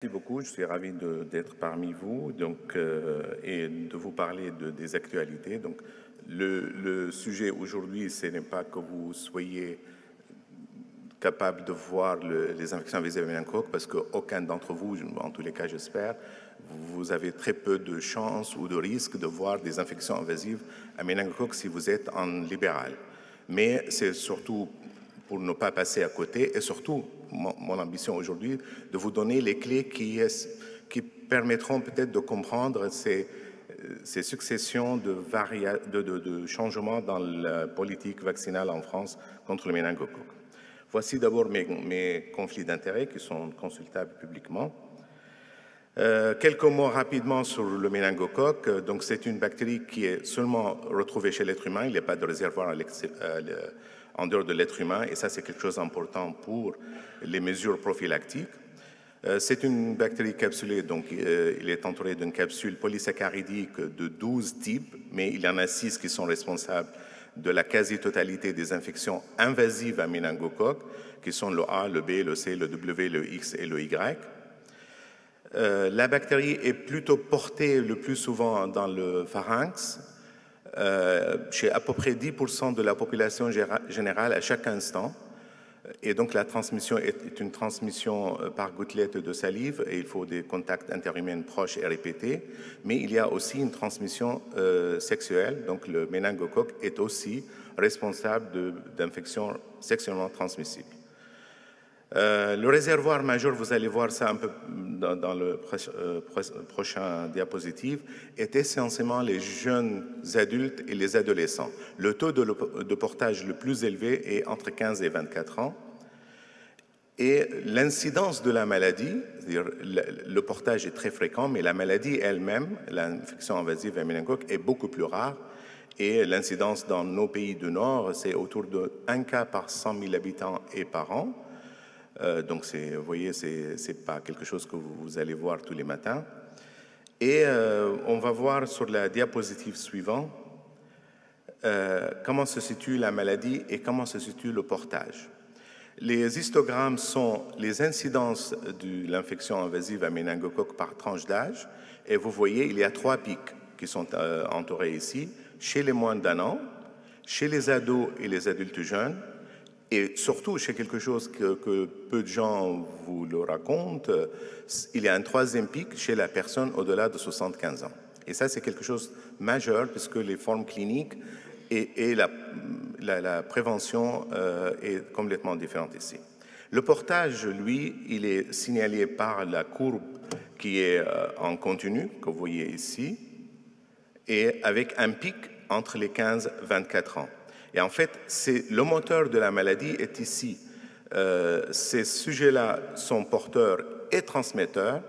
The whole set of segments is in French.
Merci beaucoup, je suis ravi d'être parmi vous et de vous parler des actualités. Donc, le sujet aujourd'hui, ce n'est pas que vous soyez capable de voir les infections invasives à méningocoque parce qu'aucun d'entre vous, en tous les cas j'espère, vous avez très peu de chances ou de risques de voir des infections invasives à méningocoque si vous êtes en libéral. Mais c'est surtout pour ne pas passer à côté et surtout, mon ambition aujourd'hui, de vous donner les clés qui permettront peut-être de comprendre ces successions de changements dans la politique vaccinale en France contre le méningocoque. Voici d'abord mes conflits d'intérêts qui sont consultables publiquement. Quelques mots rapidement sur le méningocoque. Donc, c'est une bactérie qui est seulement retrouvée chez l'être humain. Il n'y a pas de réservoir en dehors de l'être humain. Et ça, c'est quelque chose d'important pour les mesures prophylactiques. C'est une bactérie capsulée, donc il est entouré d'une capsule polysaccharidique de 12 types, mais il y en a 6 qui sont responsables de la quasi-totalité des infections invasives à méningocoque, qui sont le A, le B, le C, le W, le X et le Y. La bactérie est plutôt portée le plus souvent dans le pharynx, chez à peu près 10% de la population générale à chaque instant. Et donc la transmission est une transmission par gouttelette de salive et il faut des contacts interhumains proches et répétés. Mais il y a aussi une transmission sexuelle, donc le méningocoque est aussi responsable d'infections sexuellement transmissibles. Le réservoir majeur, vous allez voir ça un peu dans le prochain diapositive, est essentiellement les jeunes adultes et les adolescents. Le taux de portage le plus élevé est entre 15 et 24 ans. Et l'incidence de la maladie, c'est-à-dire le portage est très fréquent, mais la maladie elle-même, l'infection invasive à méningocoque, est beaucoup plus rare. Et l'incidence dans nos pays du Nord, c'est autour de 1 cas par 100 000 habitants et par an. Donc, vous voyez, ce n'est pas quelque chose que vous allez voir tous les matins. Et on va voir sur la diapositive suivante comment se situe la maladie et comment se situe le portage. Les histogrammes sont les incidences de l'infection invasive à méningocoque par tranche d'âge. Et vous voyez, il y a 3 pics qui sont entourés ici, chez les moins d'1 an, chez les ados et les adultes jeunes, et surtout, chez quelque chose que peu de gens vous le racontent, il y a un 3e pic chez la personne au-delà de 75 ans. Et ça, c'est quelque chose de majeur puisque les formes cliniques et la prévention est complètement différente ici. Le portage, lui, il est signalé par la courbe qui est en continu, que vous voyez ici, et avec un pic entre les 15 et 24 ans. Et en fait, le moteur de la maladie est ici. Ces sujets-là sont porteurs et transmetteurs,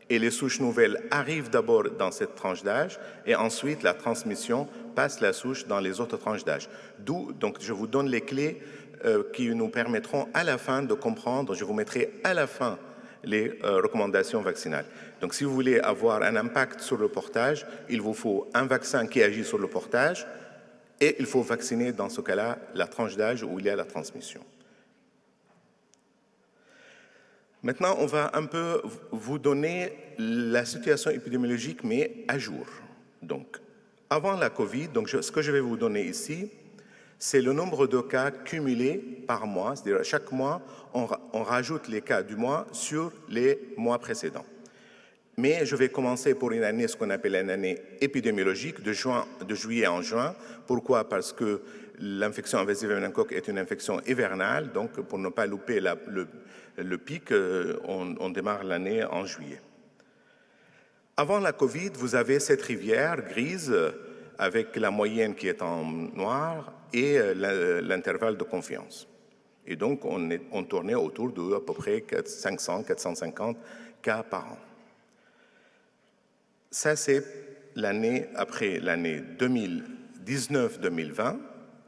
et les souches nouvelles arrivent d'abord dans cette tranche d'âge, et ensuite la transmission passe la souche dans les autres tranches d'âge. D'où, donc, je vous donne les clés qui nous permettront à la fin de comprendre, je vous mettrai à la fin les recommandations vaccinales. Donc, si vous voulez avoir un impact sur le portage, il vous faut un vaccin qui agit sur le portage, et il faut vacciner, dans ce cas-là, la tranche d'âge où il y a la transmission. Maintenant, on va un peu vous donner la situation épidémiologique, mais à jour. Donc, avant la COVID, ce que je vais vous donner ici, c'est le nombre de cas cumulés par mois. C'est-à-dire, chaque mois, on rajoute les cas du mois sur les mois précédents. Mais je vais commencer pour une année, ce qu'on appelle une année épidémiologique, de juillet en juin. Pourquoi? Parce que l'infection invasive à méningocoque est une infection hivernale, donc pour ne pas louper le pic, on démarre l'année en juillet. Avant la COVID, vous avez cette rivière grise avec la moyenne qui est en noir et l'intervalle de confiance. Et donc, on tournait autour de à peu près 500-450 cas par an. Ça, c'est l'année après l'année 2019-2020.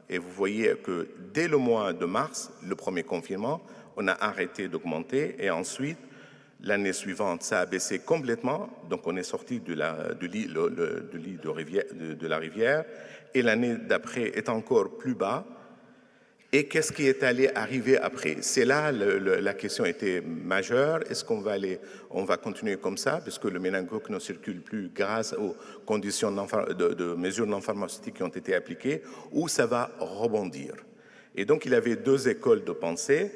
Et vous voyez que dès le mois de mars, le premier confinement, on a arrêté d'augmenter. Et ensuite, l'année suivante, ça a baissé complètement. Donc, on est sorti du lit de la rivière. Et l'année d'après est encore plus bas. Et qu'est-ce qui est allé arriver après? C'est là la question était majeure. Est-ce qu'on va continuer comme ça, puisque le méningocoque ne circule plus grâce aux conditions de mesures non pharmaceutiques qui ont été appliquées, ou ça va rebondir? Et donc, il y avait deux écoles de pensée.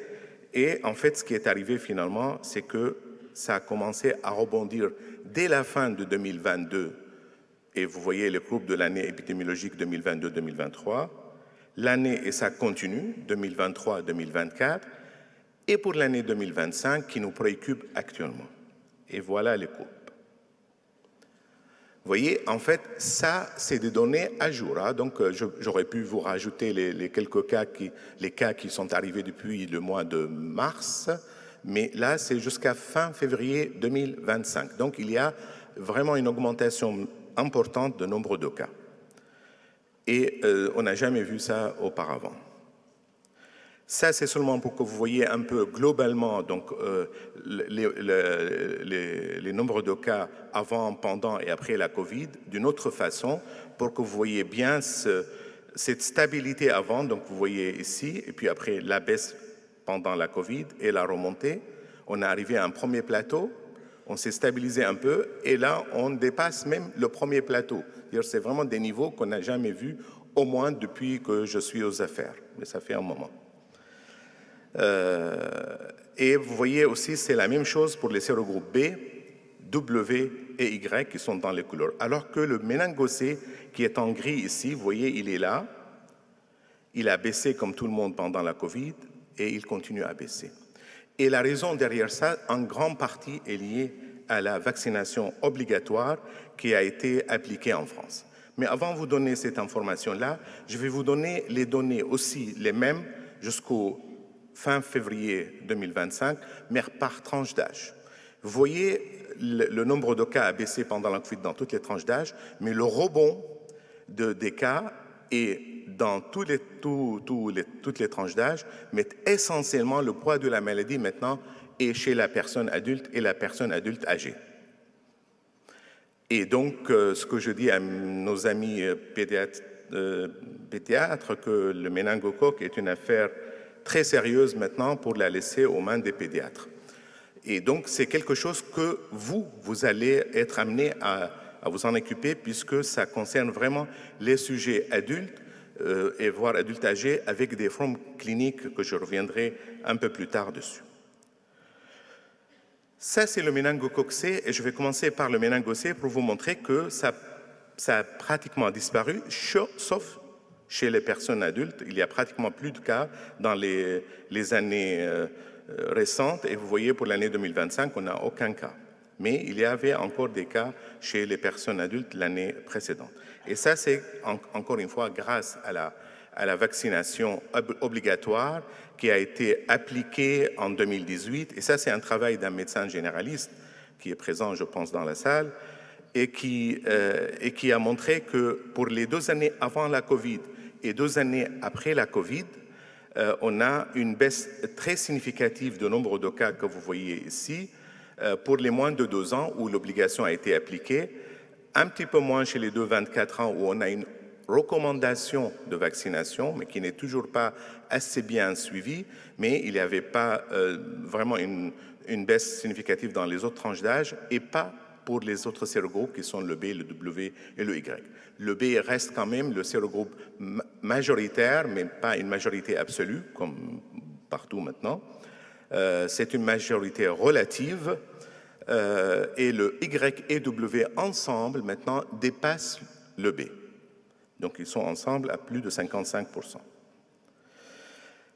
Et en fait, ce qui est arrivé finalement, c'est que ça a commencé à rebondir dès la fin de 2022. Et vous voyez les courbes de l'année épidémiologique 2022-2023. L'année, et ça continue, 2023-2024, et pour l'année 2025 qui nous préoccupe actuellement. Et voilà les courbes. Vous voyez, en fait, ça, c'est des données à jour. Hein. Donc, j'aurais pu vous rajouter les quelques cas qui sont arrivés depuis le mois de mars, mais là, c'est jusqu'à fin février 2025. Donc, il y a vraiment une augmentation importante de nombre de cas. Et on n'a jamais vu ça auparavant. Ça, c'est seulement pour que vous voyez un peu globalement donc, les nombres de cas avant, pendant et après la COVID d'une autre façon, pour que vous voyez bien cette stabilité avant. Donc, vous voyez ici, et puis après la baisse pendant la COVID et la remontée. On est arrivé à un premier plateau, on s'est stabilisé un peu, et là, on dépasse même le premier plateau. C'est vraiment des niveaux qu'on n'a jamais vus, au moins depuis que je suis aux affaires. Mais ça fait un moment. Et vous voyez aussi, c'est la même chose pour les sérogroupes B, W et Y qui sont dans les couleurs. Alors que le méningo-C, qui est en gris ici, vous voyez, il est là. Il a baissé comme tout le monde pendant la COVID et il continue à baisser. Et la raison derrière ça, en grande partie, est liée à la vaccination obligatoire qui a été appliquée en France. Mais avant de vous donner cette information-là, je vais vous donner les données aussi, les mêmes, jusqu'au fin février 2025, mais par tranche d'âge. Vous voyez, le nombre de cas a baissé pendant la COVID dans toutes les tranches d'âge, mais le rebond des cas est dans toutes les tranches d'âge, mais essentiellement le poids de la maladie maintenant est chez la personne adulte et la personne adulte âgée. Et donc, ce que je dis à nos amis pédiatres, que le méningocoque est une affaire très sérieuse maintenant pour la laisser aux mains des pédiatres. Et donc, c'est quelque chose que vous allez être amené à vous en occuper puisque ça concerne vraiment les sujets adultes et voire adultes âgés avec des formes cliniques que je reviendrai un peu plus tard dessus. Ça, c'est le méningocoque C et je vais commencer par le méningo-C pour vous montrer que ça a pratiquement disparu, sauf chez les personnes adultes. Il y a pratiquement plus de cas dans les années récentes et vous voyez pour l'année 2025, on n'a aucun cas. Mais il y avait encore des cas chez les personnes adultes l'année précédente. Et ça, c'est encore une fois grâce à la vaccination obligatoire qui a été appliquée en 2018. Et ça, c'est un travail d'un médecin généraliste qui est présent, je pense, dans la salle, et qui a montré que pour les 2 années avant la COVID et 2 années après la COVID, on a une baisse très significative du nombre de cas que vous voyez ici pour les moins de 2 ans où l'obligation a été appliquée, un petit peu moins chez les 2-24 ans où on a une recommandation de vaccination, mais qui n'est toujours pas assez bien suivie, mais il n'y avait pas vraiment une baisse significative dans les autres tranches d'âge et pas pour les autres sérogroupes qui sont le B, le W et le Y. Le B reste quand même le sérogroupe majoritaire, mais pas une majorité absolue, comme partout maintenant. C'est une majorité relative et le Y et W ensemble, maintenant, dépassent le B. Donc, ils sont ensemble à plus de 55%.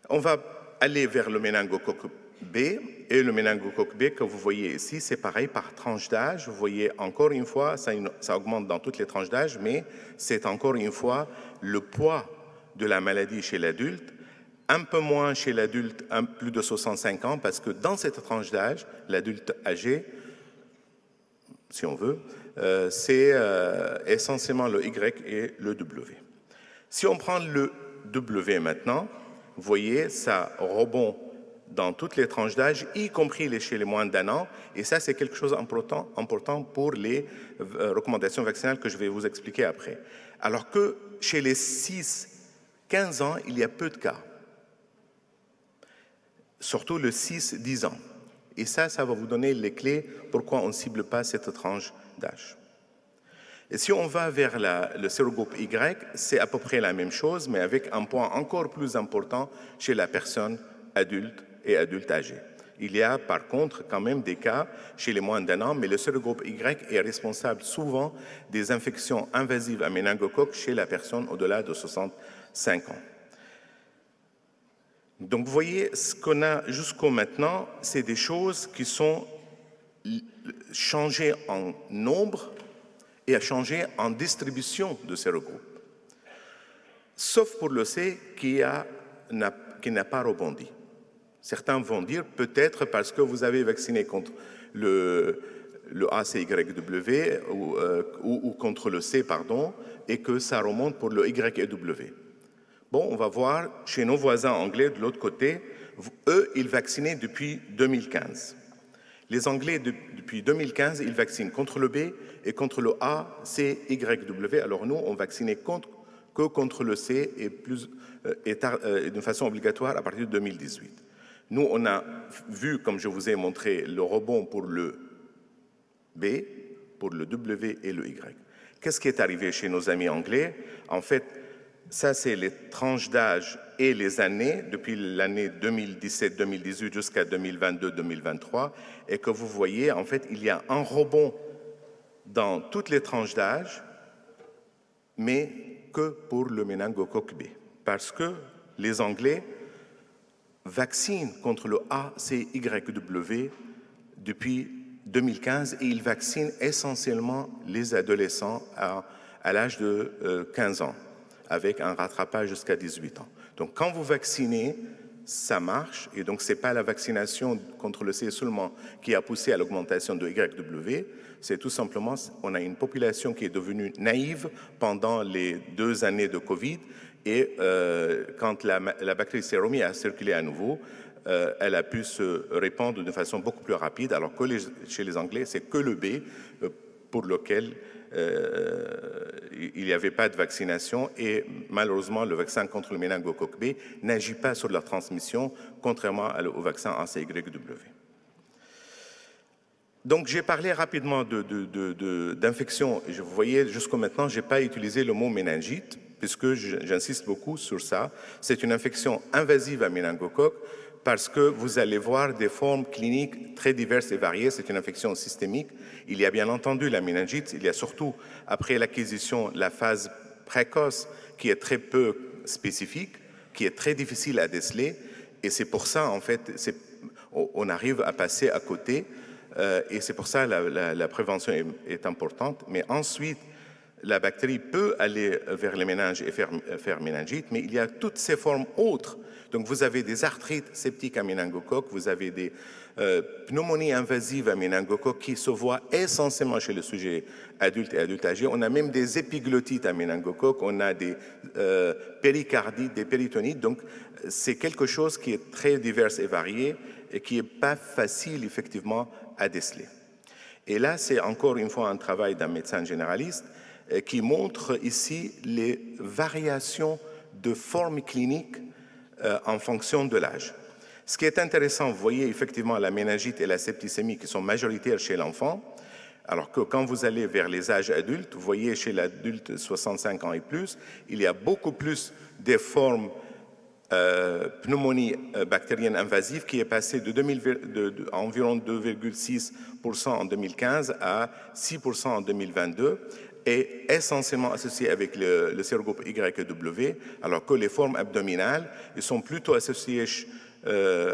On va aller vers le méningocoque B. Et le méningocoque B que vous voyez ici, c'est pareil par tranche d'âge. Vous voyez encore une fois, ça augmente dans toutes les tranches d'âge, mais c'est encore une fois le poids de la maladie chez l'adulte, un peu moins chez l'adulte plus de 65 ans, parce que dans cette tranche d'âge, l'adulte âgé, si on veut, c'est essentiellement le Y et le W. Si on prend le W maintenant, vous voyez, ça rebond dans toutes les tranches d'âge, y compris chez les moins d'1 an, et ça, c'est quelque chose d'important pour les recommandations vaccinales que je vais vous expliquer après. Alors que chez les 6-15 ans, il y a peu de cas. surtout le 6-10 ans. Et ça va vous donner les clés pourquoi on ne cible pas cette tranche d'âge. Et si on va vers le sérogroupe Y, c'est à peu près la même chose, mais avec un point encore plus important chez la personne adulte et adulte âgée. Il y a par contre quand même des cas chez les moins d'1 an, mais le sérogroupe Y est responsable souvent des infections invasives à méningocoque chez la personne au-delà de 65 ans. Donc vous voyez, ce qu'on a jusqu'au maintenant, c'est des choses qui sont changées en nombre et à changer en distribution de ces regroupes. Sauf pour le C qui n'a pas rebondi. Certains vont dire peut-être parce que vous avez vacciné contre le ACYW ou contre le C, pardon, et que ça remonte pour le YEW. Bon, on va voir chez nos voisins anglais de l'autre côté, eux, ils vaccinaient depuis 2015. Les Anglais, depuis 2015, ils vaccinent contre le B et contre le A, C, YW. Alors nous, on vaccinait que contre le C et d'une façon obligatoire à partir de 2018. Nous, on a vu, comme je vous ai montré, le rebond pour le B, pour le W et le Y. Qu'est-ce qui est arrivé chez nos amis anglais? En fait, ça, c'est les tranches d'âge et les années, depuis l'année 2017-2018 jusqu'à 2022-2023, et que vous voyez, en fait, il y a un rebond dans toutes les tranches d'âge, mais que pour le méningocoque B, parce que les Anglais vaccinent contre le ACYW depuis 2015 et ils vaccinent essentiellement les adolescents à l'âge de 15 ans, avec un rattrapage jusqu'à 18 ans. Donc, quand vous vaccinez, ça marche. Et donc, ce n'est pas la vaccination contre le C seulement qui a poussé à l'augmentation de YW. C'est tout simplement, on a une population qui est devenue naïve pendant les 2 années de Covid. Et quand la bactérie s'est remise à circuler à nouveau, elle a pu se répandre de façon beaucoup plus rapide, alors que chez les Anglais, c'est que le B pour lequel il n'y avait pas de vaccination et malheureusement, le vaccin contre le méningocoque B n'agit pas sur la transmission, contrairement au vaccin ACYW. Donc, j'ai parlé rapidement d'infection. Vous voyez, jusqu'à maintenant, je n'ai pas utilisé le mot méningite, puisque j'insiste beaucoup sur ça. C'est une infection invasive à méningocoque, parce que vous allez voir des formes cliniques très diverses et variées. C'est une infection systémique. Il y a bien entendu la méningite. Il y a surtout, après l'acquisition, la phase précoce qui est très peu spécifique, qui est très difficile à déceler. Et c'est pour ça, en fait, on arrive à passer à côté. Et c'est pour ça que la prévention est importante. Mais ensuite, la bactérie peut aller vers les méninges et faire méningite, mais il y a toutes ces formes autres. Donc, vous avez des arthrites septiques à méningocoque, vous avez des pneumonies invasives à méningocoque qui se voient essentiellement chez le sujet adulte et adulte âgé. On a même des épiglottites à méningocoque, on a des péricardites, des péritonites. Donc, c'est quelque chose qui est très divers et varié et qui n'est pas facile, effectivement, à déceler. Et là, c'est encore une fois un travail d'un médecin généraliste qui montre ici les variations de formes cliniques en fonction de l'âge. Ce qui est intéressant, vous voyez effectivement la méningite et la septicémie qui sont majoritaires chez l'enfant, alors que quand vous allez vers les âges adultes, vous voyez chez l'adulte 65 ans et plus, il y a beaucoup plus des formes pneumonie bactérienne invasive qui est passée de environ 2,6% en 2015 à 6% en 2022 est essentiellement associée avec le sérogroupe YW, alors que les formes abdominales ils sont plutôt associées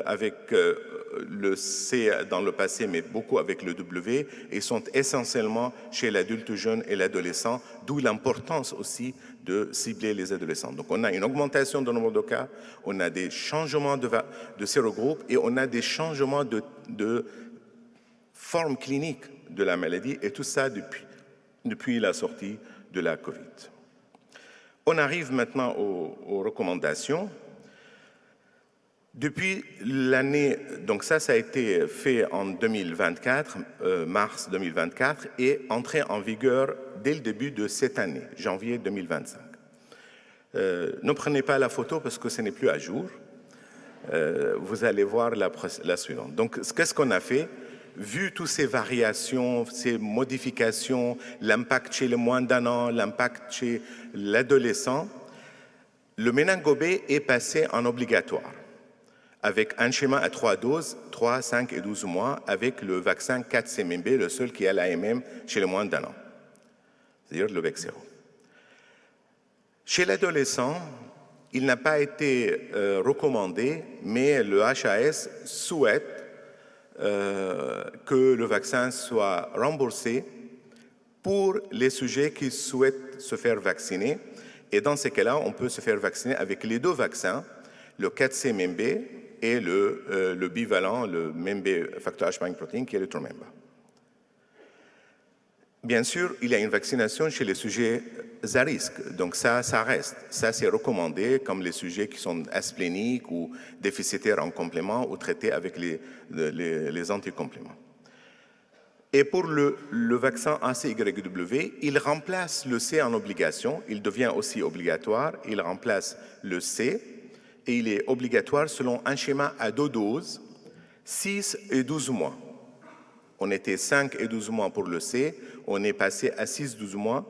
avec le C dans le passé, mais beaucoup avec le W, et sont essentiellement chez l'adulte jeune et l'adolescent, d'où l'importance aussi de cibler les adolescents. Donc, on a une augmentation du nombre de cas, on a des changements de sérogroupe et on a des changements de forme clinique de la maladie, et tout ça depuis la sortie de la COVID. On arrive maintenant aux recommandations. Depuis l'année, donc ça a été fait en 2024, mars 2024, et entré en vigueur dès le début de cette année, janvier 2025. Ne prenez pas la photo parce que ce n'est plus à jour. vous allez voir la suivante. Donc, qu'est-ce qu'on a fait? Vu toutes ces variations, ces modifications, l'impact chez le moins d'un an, l'impact chez l'adolescent, le méningo B est passé en obligatoire, avec un schéma à 3 doses, 3, 5 et 12 mois, avec le vaccin 4-CMB, le seul qui a l'AMM chez le moins d'un an, c'est-à-dire le Bexsero. Chez l'adolescent, il n'a pas été recommandé, mais le HAS souhaite que le vaccin soit remboursé pour les sujets qui souhaitent se faire vacciner. Et dans ces cas-là, on peut se faire vacciner avec les deux vaccins, le 4-CMB et le bivalent, le MB factor H spike protein, qui est le Tromemba. Bien sûr, il y a une vaccination chez les sujets à risque, donc ça reste. Ça, c'est recommandé comme les sujets qui sont aspléniques ou déficitaires en complément ou traités avec les anticompléments. Et pour le vaccin ACYW, il remplace le C en obligation, il devient aussi obligatoire, il remplace le C et il est obligatoire selon un schéma à 2 doses, 6 et 12 mois. On était 5 et 12 mois pour le C, on est passé à 6-12 mois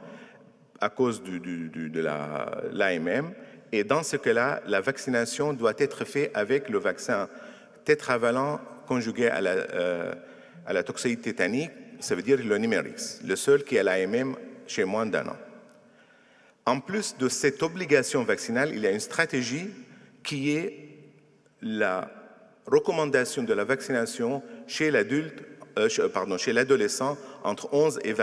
à cause de l'AMM. Et dans ce cas-là, la vaccination doit être faite avec le vaccin tétravalent conjugué à la toxoïde tétanique, ça veut dire le Nimerix, le seul qui a l'AMM chez moins d'un an. En plus de cette obligation vaccinale, il y a une stratégie qui est la recommandation de la vaccination chez l'adulte, chez l'adolescent entre 11 et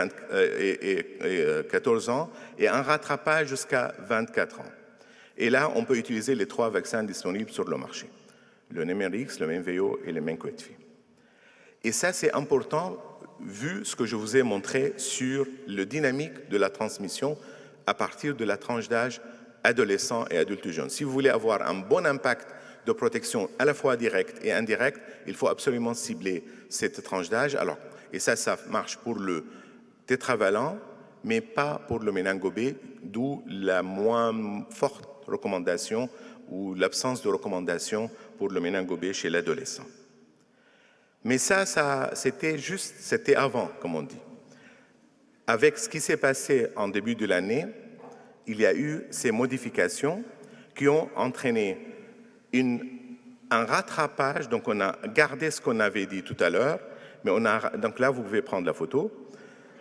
14 ans et un rattrapage jusqu'à 24 ans. Et là, on peut utiliser les 3 vaccins disponibles sur le marché, le Nimerix, le MVO et le Mencoetfi. Et ça, c'est important vu ce que je vous ai montré sur la dynamique de la transmission à partir de la tranche d'âge adolescent et adulte jeune. Si vous voulez avoir un bon impact de protection à la fois directe et indirecte, il faut absolument cibler cette tranche d'âge. Alors, et ça marche pour le tétravalent, mais pas pour le méningo B, d'où la moins forte recommandation ou l'absence de recommandation pour le méningo B chez l'adolescent. Mais ça c'était avant, comme on dit. Avec ce qui s'est passé en début de l'année, il y a eu ces modifications qui ont entraîné un rattrapage. Donc, on a gardé ce qu'on avait dit tout à l'heure, mais donc là, vous pouvez prendre la photo.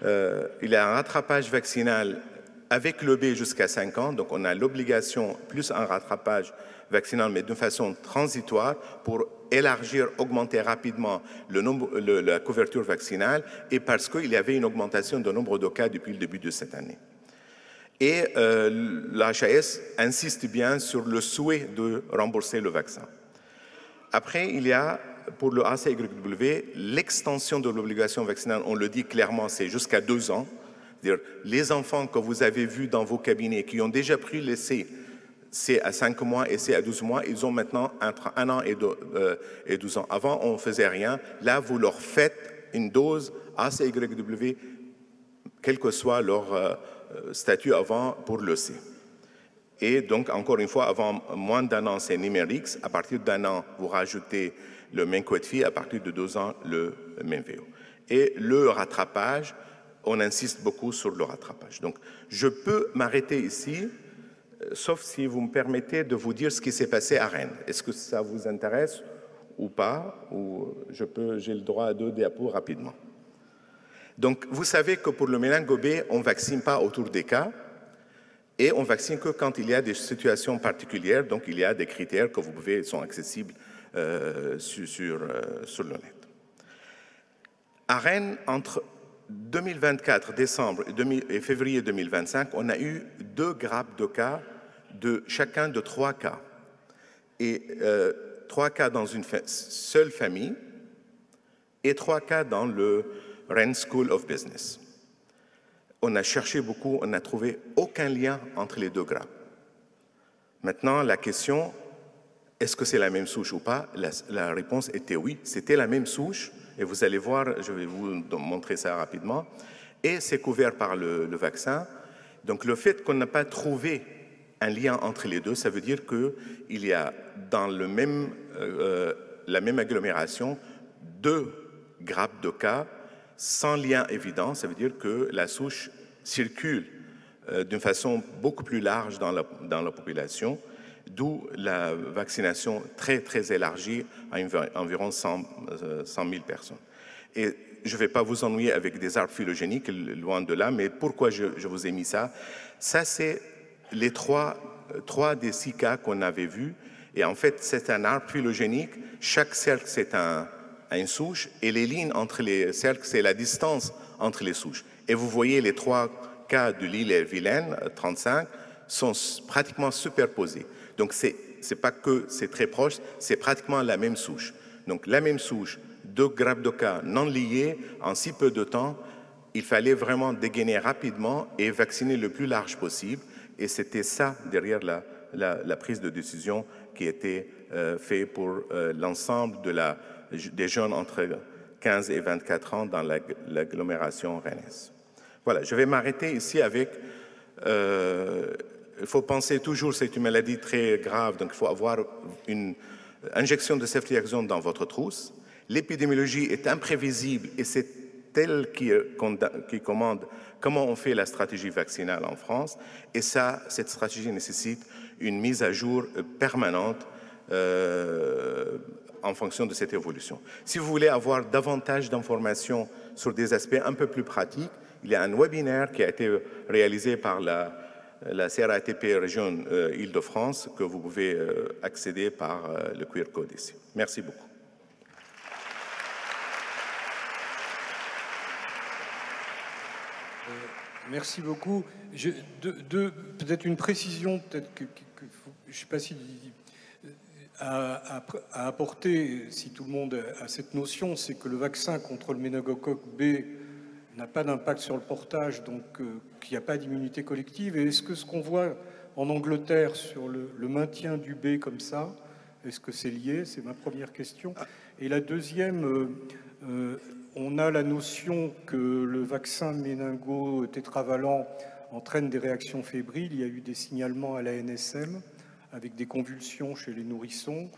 Il y a un rattrapage vaccinal avec le B jusqu'à 5 ans. Donc, on a l'obligation plus un rattrapage vaccinal, mais de façon transitoire pour élargir, augmenter rapidement la couverture vaccinale et parce qu'il y avait une augmentation du nombre de cas depuis le début de cette année. Et l'HAS insiste bien sur le souhait de rembourser le vaccin. Après, il y a, pour le ACYW, l'extension de l'obligation vaccinale, on le dit clairement, c'est jusqu'à 2 ans. C'est-à-dire, les enfants que vous avez vus dans vos cabinets qui ont déjà pris le C à 5 mois et C à 12 mois, ils ont maintenant entre 1 an et 12 ans. Avant, on ne faisait rien. Là, vous leur faites une dose ACYW, quel que soit leur statut avant pour le C. Et donc, encore une fois, avant moins d'un an, c'est Nimerix. À partir d'un an, vous rajoutez le Mencoetfi. À partir de 2 ans, le MVO. Et le rattrapage, on insiste beaucoup sur le rattrapage. Donc, je peux m'arrêter ici, sauf si vous me permettez de vous dire ce qui s'est passé à Rennes. Est-ce que ça vous intéresse ou pas? Ou j'ai le droit à 2 diapos rapidement. Donc, vous savez que pour le méningo B, on ne vaccine pas autour des cas et on vaccine que quand il y a des situations particulières. Donc, il y a des critères que vous pouvez, sont accessibles sur le net. À Rennes, entre 2024, décembre et février 2025, on a eu 2 grappes de cas de chacun de 3 cas. Et 3 cas dans une seule famille et 3 cas dans le Rennes School of Business. On a cherché beaucoup, on n'a trouvé aucun lien entre les 2 grappes. Maintenant, la question, est-ce que c'est la même souche ou pas? La réponse était oui, c'était la même souche. Et vous allez voir, je vais vous montrer ça rapidement. Et c'est couvert par le vaccin. Donc le fait qu'on n'a pas trouvé un lien entre les deux. Ça veut dire qu'il y a dans la même agglomération 2 grappes de cas sans lien évident. Ça veut dire que la souche circule d'une façon beaucoup plus large dans la population, d'où la vaccination très, très élargie à environ 100 000 personnes. Et je ne vais pas vous ennuyer avec des arbres phylogéniques, loin de là, mais pourquoi je vous ai mis ça? Ça, c'est les 3 des 6 cas qu'on avait vus. Et en fait, c'est un arbre phylogénique. Chaque cercle, c'est une souche. Et les lignes entre les cercles, c'est la distance entre les souches. Et vous voyez les 3 cas de l'île-et-Vilaine, 35, sont pratiquement superposés. Donc, c'est pas que c'est très proche, c'est pratiquement la même souche. Donc, la même souche, 2 grappes de cas non liées en si peu de temps, il fallait vraiment dégainer rapidement et vacciner le plus large possible. Et c'était ça derrière la prise de décision qui était faite pour l'ensemble des jeunes entre 15 et 24 ans dans l'agglomération rennaise. Voilà, je vais m'arrêter ici avec... il faut penser toujours, c'est une maladie très grave, donc il faut avoir une injection de ceftriaxone dans votre trousse. L'épidémiologie est imprévisible et c'est elle qui commande comment on fait la stratégie vaccinale en France. Et cette stratégie nécessite une mise à jour permanente en fonction de cette évolution. Si vous voulez avoir davantage d'informations sur des aspects un peu plus pratiques, il y a un webinaire qui a été réalisé par la CRATP Région Île-de-France que vous pouvez accéder par le QR code ici. Merci beaucoup. Merci beaucoup. Peut-être une précision, peut-être que je ne sais pas si à apporter, si tout le monde a cette notion, c'est que le vaccin contre le méningocoque B n'a pas d'impact sur le portage, donc qu'il n'y a pas d'immunité collective. Et est-ce que ce qu'on voit en Angleterre sur le maintien du B comme ça, est-ce que c'est lié? C'est ma première question. Et la deuxième, on a la notion que le vaccin méningo-tétravalent entraîne des réactions fébriles. Il y a eu des signalements à la NSM avec des convulsions chez les nourrissons,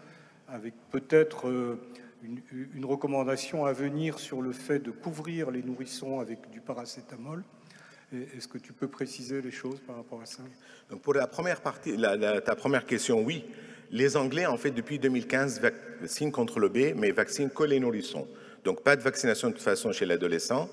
avec peut-être une recommandation à venir sur le fait de couvrir les nourrissons avec du paracétamol. Est-ce que tu peux préciser les choses par rapport à ça? Donc pour la première partie, ta première question, oui. Les Anglais, en fait, depuis 2015, vaccinent contre le B, mais vaccinent que les nourrissons. Donc pas de vaccination de toute façon chez l'adolescent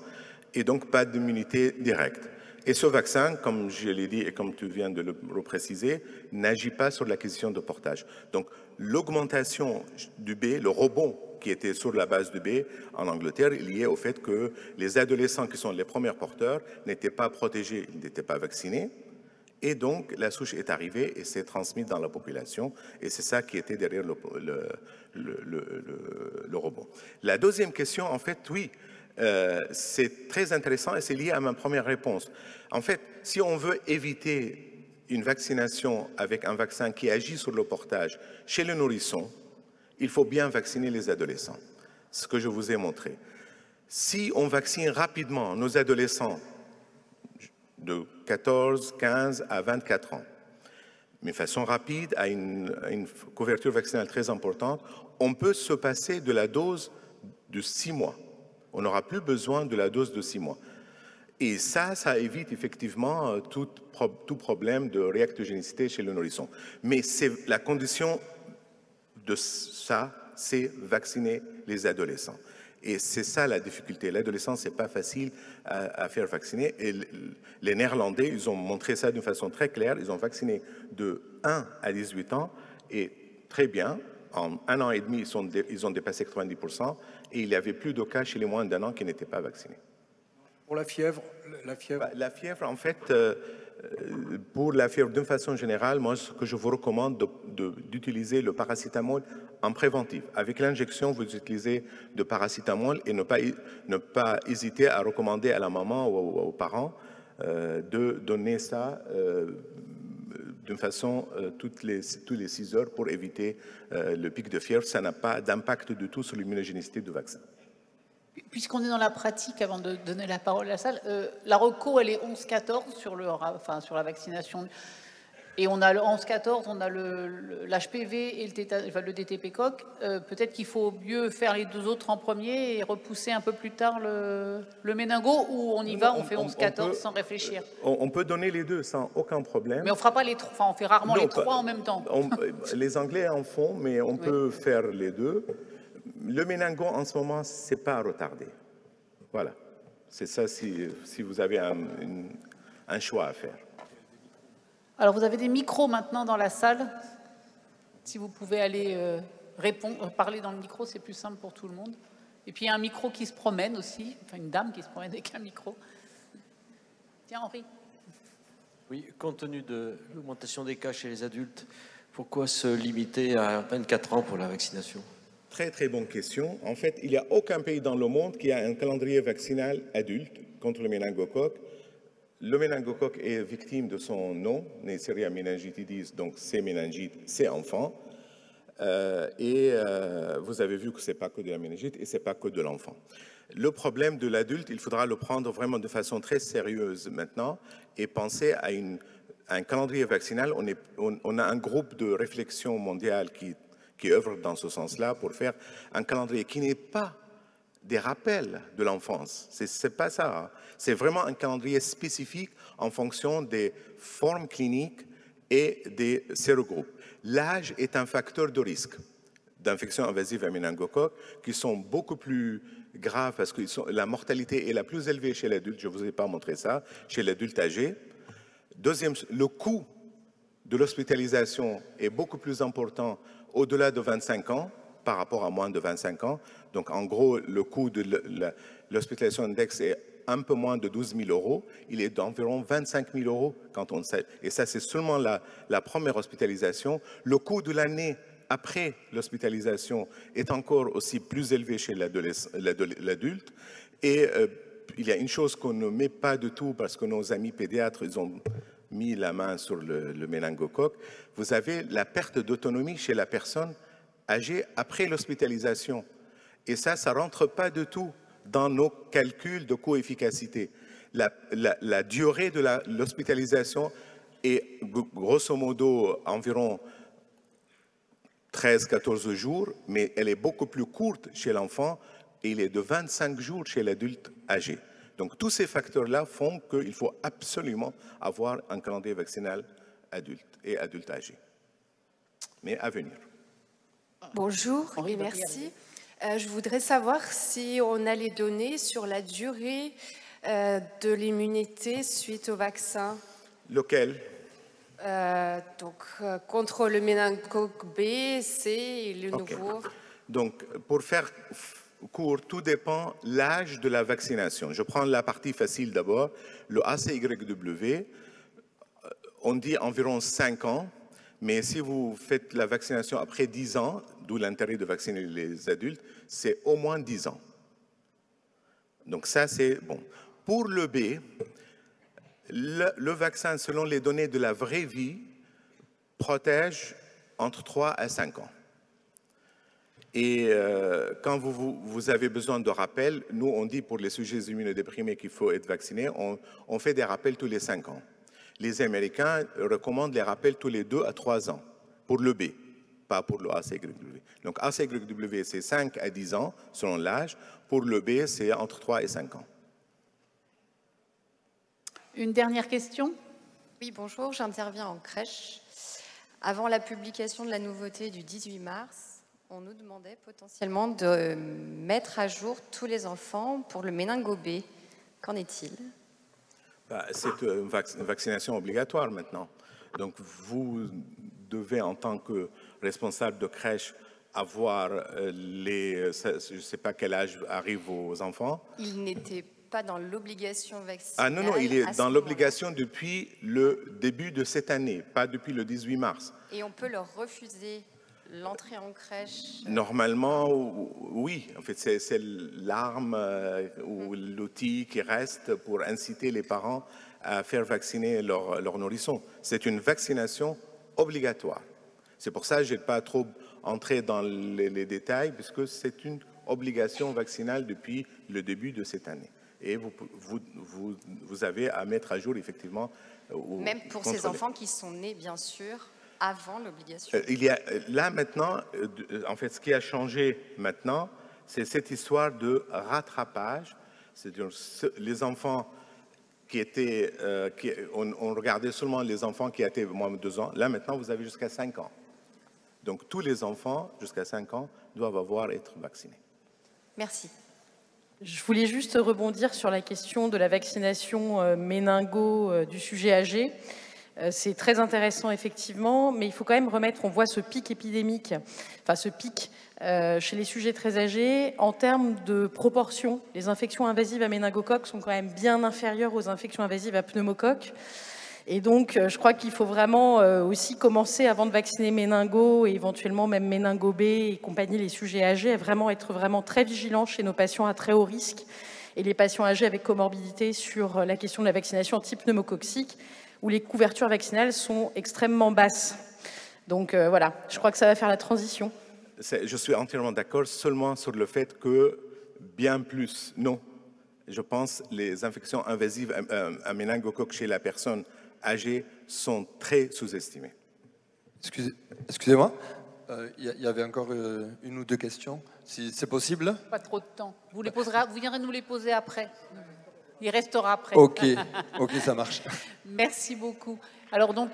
et donc pas d'immunité directe. Et ce vaccin, comme je l'ai dit et comme tu viens de le repréciser, n'agit pas sur l'acquisition de portage. Donc l'augmentation du B, le rebond qui était sur la base du B en Angleterre, est lié au fait que les adolescents qui sont les premiers porteurs n'étaient pas protégés, ils n'étaient pas vaccinés. Et donc, la souche est arrivée et s'est transmise dans la population. Et c'est ça qui était derrière le rebond. La deuxième question, en fait, oui, c'est très intéressant et c'est lié à ma première réponse. En fait, si on veut éviter une vaccination avec un vaccin qui agit sur le portage chez le nourrisson, il faut bien vacciner les adolescents, ce que je vous ai montré. Si on vaccine rapidement nos adolescents de 14, 15 à 24 ans, mais de façon rapide, à une couverture vaccinale très importante, on peut se passer de la dose de 6 mois. On n'aura plus besoin de la dose de 6 mois. Et ça évite effectivement tout problème de réactogénicité chez le nourrisson. Mais c'est la condition de ça, c'est vacciner les adolescents. Et c'est ça la difficulté. L'adolescence, c'est pas facile à faire vacciner. Et les Néerlandais, ils ont montré ça d'une façon très claire. Ils ont vacciné de 1 à 18 ans et très bien. En 1 an et demi, ils ont dépassé 90% et il y avait plus de cas chez les moins d'1 an qui n'étaient pas vaccinés. Pour la fièvre, La fièvre, en fait, pour la fièvre d'une façon générale, moi, ce que je vous recommande d'utiliser le paracétamol en préventif. Avec l'injection, vous utilisez de paracétamol et ne pas hésiter à recommander à la maman ou aux parents de donner ça d'une façon tous les 6 heures pour éviter le pic de fièvre. Ça n'a pas d'impact du tout sur l'immunogénicité du vaccin. Puisqu'on est dans la pratique, avant de donner la parole à la salle, la reco, elle est 11-14 sur la vaccination. Et on a le 11-14, on a l'HPV et le DTP coq. Peut-être qu'il faut mieux faire les deux autres en premier et repousser un peu plus tard le méningo, ou on y va, on fait 11-14 sans réfléchir. On peut donner les deux sans aucun problème. Mais on fera pas les trois, enfin on fait rarement les trois en même temps. Les Anglais en font, mais on peut faire les deux. Le méningo en ce moment, c'est pas retardé. Voilà. C'est ça si vous avez un choix à faire. Alors, vous avez des micros maintenant dans la salle. Si vous pouvez aller parler dans le micro, c'est plus simple pour tout le monde. Et puis, il y a un micro qui se promène aussi, enfin une dame qui se promène avec un micro. Tiens, Henri. Oui, compte tenu de l'augmentation des cas chez les adultes, pourquoi se limiter à 24 ans pour la vaccination? Très, très bonne question. En fait, il n'y a aucun pays dans le monde qui a un calendrier vaccinal adulte contre le méningocoque. Le méningocoque est victime de son nom, Neisseria meningitidis, donc c'est méningite, c'est enfant. Vous avez vu que ce n'est pas que de la méningite et ce n'est pas que de l'enfant. Le problème de l'adulte, il faudra le prendre vraiment de façon très sérieuse maintenant et penser à un calendrier vaccinal. On a un groupe de réflexion mondiale qui œuvre dans ce sens-là pour faire un calendrier qui n'est pas des rappels de l'enfance. C'est pas ça. Hein. C'est vraiment un calendrier spécifique en fonction des formes cliniques et des sérogroupes. L'âge est un facteur de risque d'infection invasive à méningocoque qui sont beaucoup plus graves parce que la mortalité est la plus élevée chez l'adulte. Je ne vous ai pas montré ça, chez l'adulte âgé. Deuxième, le coût de l'hospitalisation est beaucoup plus important au-delà de 25 ans par rapport à moins de 25 ans. Donc, en gros, le coût de l'hospitalisation index est un peu moins de 12 000 €. Il est d'environ 25 000 € quand on sait. Et ça, c'est seulement la première hospitalisation. Le coût de l'année après l'hospitalisation est encore aussi plus élevé chez l'adulte. Et il y a une chose qu'on ne met pas du tout parce que nos amis pédiatres, ils ont mis la main sur le méningocoque. Vous avez la perte d'autonomie chez la personne âgée après l'hospitalisation. Et ça ne rentre pas du tout dans nos calculs de coefficacité. La durée de l'hospitalisation est grosso modo environ 13-14 jours, mais elle est beaucoup plus courte chez l'enfant et il est de 25 jours chez l'adulte âgé. Donc tous ces facteurs-là font qu'il faut absolument avoir un calendrier vaccinal adulte et adulte âgé. Mais à venir. Bonjour et merci. Je voudrais savoir si on a les données sur la durée de l'immunité suite au vaccin. Lequel? Contre le méningocoque B, C et le nouveau. Donc, pour faire court, tout dépend de l'âge de la vaccination. Je prends la partie facile d'abord. Le ACYW, on dit environ 5 ans. Mais si vous faites la vaccination après 10 ans, d'où l'intérêt de vacciner les adultes, c'est au moins 10 ans. Donc ça, c'est bon. Pour le B, le vaccin, selon les données de la vraie vie, protège entre 3 à 5 ans. Et quand vous avez besoin de rappels, nous, on dit pour les sujets immunodéprimés qu'il faut être vacciné, on fait des rappels tous les 5 ans. Les Américains recommandent les rappels tous les 2 à 3 ans pour le B, pas pour le ACYW. Donc ACYW, c'est 5 à 10 ans selon l'âge. Pour le B, c'est entre 3 et 5 ans. Une dernière question? Oui, bonjour, j'interviens en crèche. Avant la publication de la nouveauté du 18 mars, on nous demandait potentiellement de mettre à jour tous les enfants pour le méningo B. Qu'en est-il? C'est une vaccination obligatoire maintenant. Donc, vous devez, en tant que responsable de crèche, avoir je ne sais pas quel âge arrive aux enfants. Il n'était pas dans l'obligation vaccinale. Ah non, il est dans l'obligation depuis le début de cette année, pas depuis le 18 mars. Et on peut leur refuser l'entrée en crèche? Normalement, oui. En fait, c'est l'arme ou l'outil qui reste pour inciter les parents à faire vacciner leur nourrisson. C'est une vaccination obligatoire. C'est pour ça que je n'ai pas trop entré dans les détails, puisque c'est une obligation vaccinale depuis le début de cette année. et vous avez à mettre à jour effectivement. Même pour ces enfants qui sont nés, bien sûr, avant l'obligation. Là maintenant, en fait, ce qui a changé maintenant, c'est cette histoire de rattrapage. C'est-à-dire les enfants qui étaient, on regardait seulement les enfants qui étaient moins de 2 ans. Là maintenant, vous avez jusqu'à 5 ans. Donc tous les enfants jusqu'à 5 ans doivent être vaccinés. Merci. Je voulais juste rebondir sur la question de la vaccination méningo du sujet âgé. C'est très intéressant, effectivement, mais il faut quand même remettre, on voit ce pic épidémique, enfin ce pic chez les sujets très âgés, en termes de proportion. Les infections invasives à méningocoque sont quand même bien inférieures aux infections invasives à pneumocoque. Et donc, je crois qu'il faut vraiment aussi commencer, avant de vacciner méningo et éventuellement même méningo B et compagnie, les sujets âgés, à vraiment être vraiment très vigilants chez nos patients à très haut risque et les patients âgés avec comorbidité sur la question de la vaccination anti-pneumococcique, où les couvertures vaccinales sont extrêmement basses. Donc voilà, je crois que ça va faire la transition. Je suis entièrement d'accord seulement sur le fait que bien plus, non. Je pense que les infections invasives à méningocoque chez la personne âgée sont très sous-estimées. Excusez-moi, il y avait encore une ou deux questions, si c'est possible. Pas trop de temps. Vous viendrez nous les poser après. Il restera après. Ok, ça marche. Merci beaucoup. Alors donc,